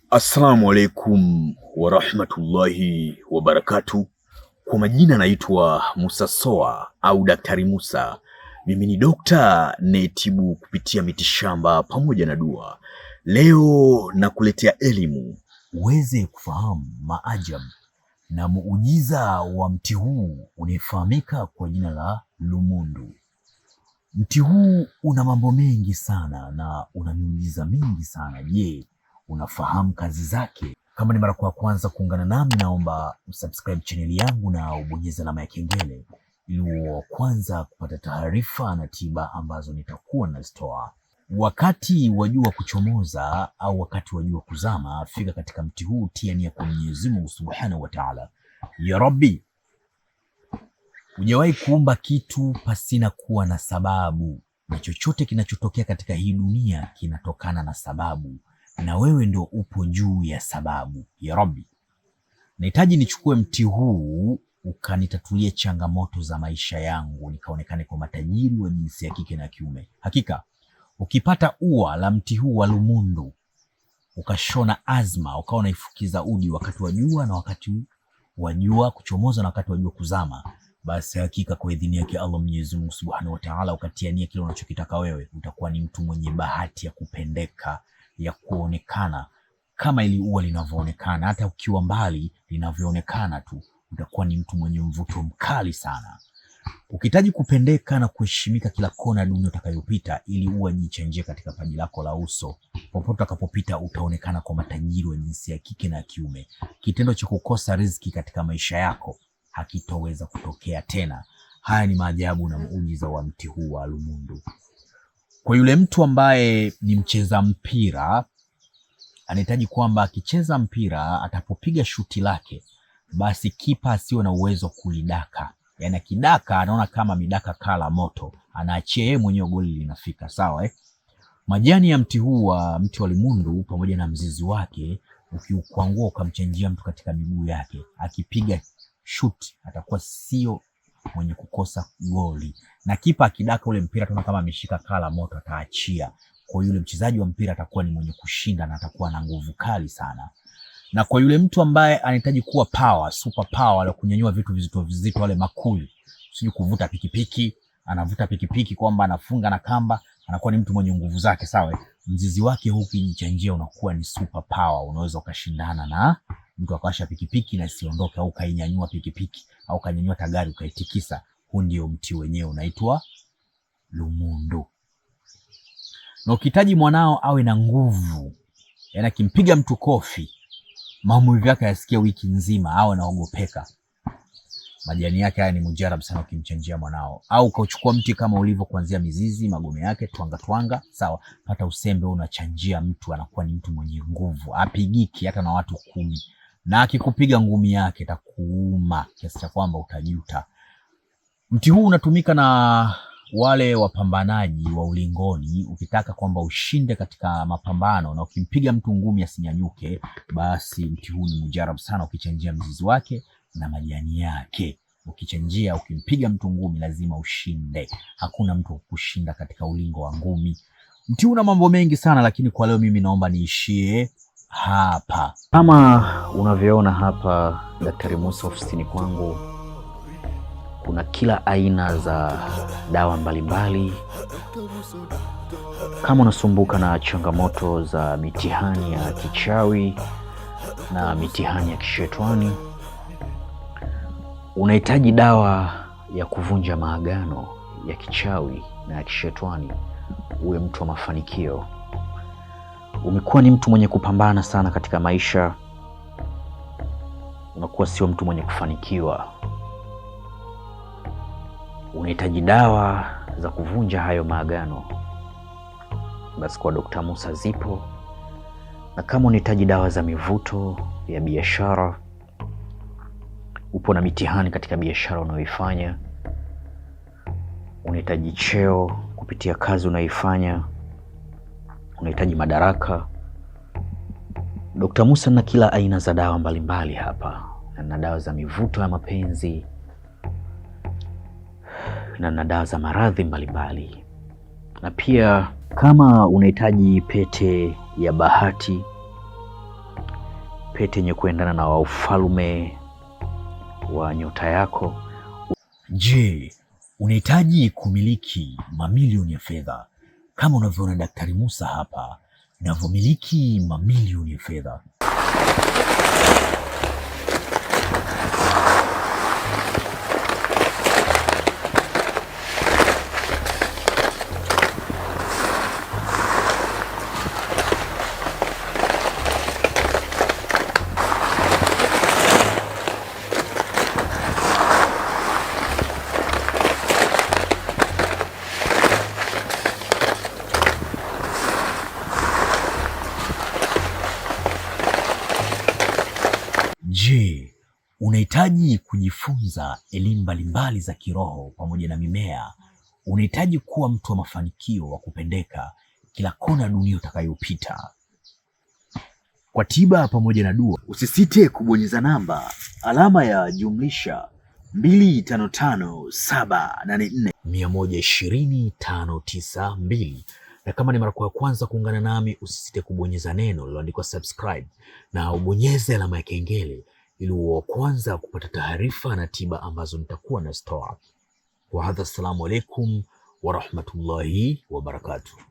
Assalamu alaikum warahmatullahi wabarakatu. Kwa majina naitwa Musa Soa au Daktari Musa. Mimi ni dokta netibu kupitia mitishamba pamoja na dua. Leo nakuletea elimu uweze kufahamu maajabu na muujiza wa mti huu unaofahamika kwa jina la lumundu. Mti huu una mambo mengi sana na una miujiza mingi sana. Je, unafahamu kazi zake? Kama ni mara kwa kwanza kuungana nami, naomba usubscribe channel yangu na ubonyeze alama ya kengele ili uwe wa kwanza kupata taarifa na tiba ambazo nitakuwa nazitoa. Wakati wa jua kuchomoza au wakati wa jua kuzama, fika katika mti huu, tia nia kwa Mwenyezi Mungu Subhanahu wa Ta'ala. Ya Rabbi, hujawahi kuumba kitu pasina kuwa na sababu, na chochote kinachotokea katika hii dunia kinatokana na sababu, na wewe ndio upo juu ya sababu. Ya Rabbi, nahitaji nichukue mti huu ukanitatulie changamoto za maisha yangu, nikaonekane kwa matajiri wa jinsia ya kike na kiume. Hakika ukipata ua la mti huu wa lumundu, ukashona azma, ukawa unaifukiza udi wakati wa jua na wakati wa jua kuchomoza na wakati wa jua kuzama, basi hakika kwa idhini yake Allah Mwenyezi Mungu Subhanahu wa Ta'ala, ukatiania kile unachokitaka wewe, utakuwa ni mtu mwenye bahati ya kupendeka, ya kuonekana kama ili ua linavyoonekana. Hata ukiwa mbali linavyoonekana tu, utakuwa ni mtu mwenye mvuto mkali sana. Ukihitaji kupendeka na kuheshimika kila kona ya dunia utakayopita, ili ua jichangie katika paji lako la uso, popote utakapopita utaonekana kwa matajiri wa jinsia ya kike na kiume. Kitendo cha kukosa riziki katika maisha yako hakitoweza kutokea tena. Haya ni maajabu na muujiza wa mti huu wa lumundu. Kwa yule mtu ambaye ni mcheza mpira, anahitaji kwamba akicheza mpira, atapopiga shuti lake, basi kipa asiwe na uwezo kulidaka. Yaani akidaka anaona kama midaka kala moto, anaachia yeye mwenyewe, goli linafika. Sawa Majani ya mti huu wa lumundu pamoja na mzizi wake, ukiukwangua ukamchanjia mtu katika miguu yake, akipiga shuti atakuwa sio mwenye kukosa goli, na kipa akidaka ule mpira tunaona kama ameshika kala moto, ataachia. Kwa yule mchezaji wa mpira atakuwa ni mwenye kushinda na atakuwa na nguvu kali sana. Na kwa yule mtu ambaye anahitaji kuwa power, super power, wale kunyanyua vitu vizito vizito, wale makuli, sio kuvuta pikipiki, anavuta pikipiki kwamba anafunga na kamba, anakuwa ni mtu mwenye nguvu zake. Sawa Mzizi wake huu ukijichanjia unakuwa ni super power, unaweza ukashindana na mtu akawasha pikipiki na isiondoke, au kainyanyua pikipiki au kanyanyua tagari ukaitikisa. Huu ndio mti wenyewe, unaitwa lumundu. Na ukihitaji mwanao awe na nguvu, yaani akimpiga mtu kofi maumivu yake yasikia wiki nzima, au anaogopeka, majani yake haya ni mujarabu sana ukimchanjia mwanao. Au ukachukua mti kama ulivyo, kuanzia mizizi, magome yake, twanga sawa, pata usembe, unachanjia mtu, anakuwa ni mtu mwenye nguvu, apigiki hata na watu 10, na akikupiga ngumi yake itakuuma kiasi cha kwamba utajuta. Mti huu unatumika na wale wapambanaji wa ulingoni. Ukitaka kwamba ushinde katika mapambano na ukimpiga mtu ngumi asinyanyuke, basi mti huu ni mujarabu sana ukichanjia mzizi wake na majani yake. Ukichanjia, ukimpiga mtu ngumi lazima ushinde, hakuna mtu kushinda katika ulingo wa ngumi. Mti una mambo mengi sana, lakini kwa leo mimi naomba niishie hapa. Kama unavyoona hapa Daktari Musa ofisini kwangu, kuna kila aina za dawa mbalimbali. Kama unasumbuka na changamoto za mitihani ya kichawi na mitihani ya kishetwani, unahitaji dawa ya kuvunja maagano ya kichawi na ya kishetwani, uwe mtu wa mafanikio, umekuwa ni mtu mwenye kupambana sana katika maisha, unakuwa sio mtu mwenye kufanikiwa, unahitaji dawa za kuvunja hayo maagano, basi kwa Dr. Musa zipo. Na kama unahitaji dawa za mivuto ya biashara, upo na mitihani katika biashara unayoifanya, unahitaji cheo kupitia kazi unayoifanya, unahitaji madaraka, Dr. Musa na kila aina za dawa mbalimbali hapa, na dawa za mivuto ya mapenzi, na dawa za maradhi mbalimbali. Na pia kama unahitaji pete ya bahati, pete yenye kuendana na ufalme wa nyota yako. Je, unahitaji kumiliki mamilioni ya fedha kama unavyoona Daktari Musa hapa navyomiliki mamilioni ya fedha? Je, unahitaji kujifunza elimu mbalimbali za kiroho pamoja na mimea? Unahitaji kuwa mtu wa mafanikio wa kupendeka kila kona dunia utakayopita? Kwa tiba pamoja na dua, usisite kubonyeza namba alama ya jumlisha 255784120592. Na kama ni mara ya kwanza kuungana nami, usisite kubonyeza neno lililoandikwa subscribe na ubonyeze alama ya kengele ili uwe wa kwanza kupata taarifa na tiba ambazo nitakuwa nazitoa. Wa hadha, assalamu alaikum wa rahmatullahi wa barakatuh.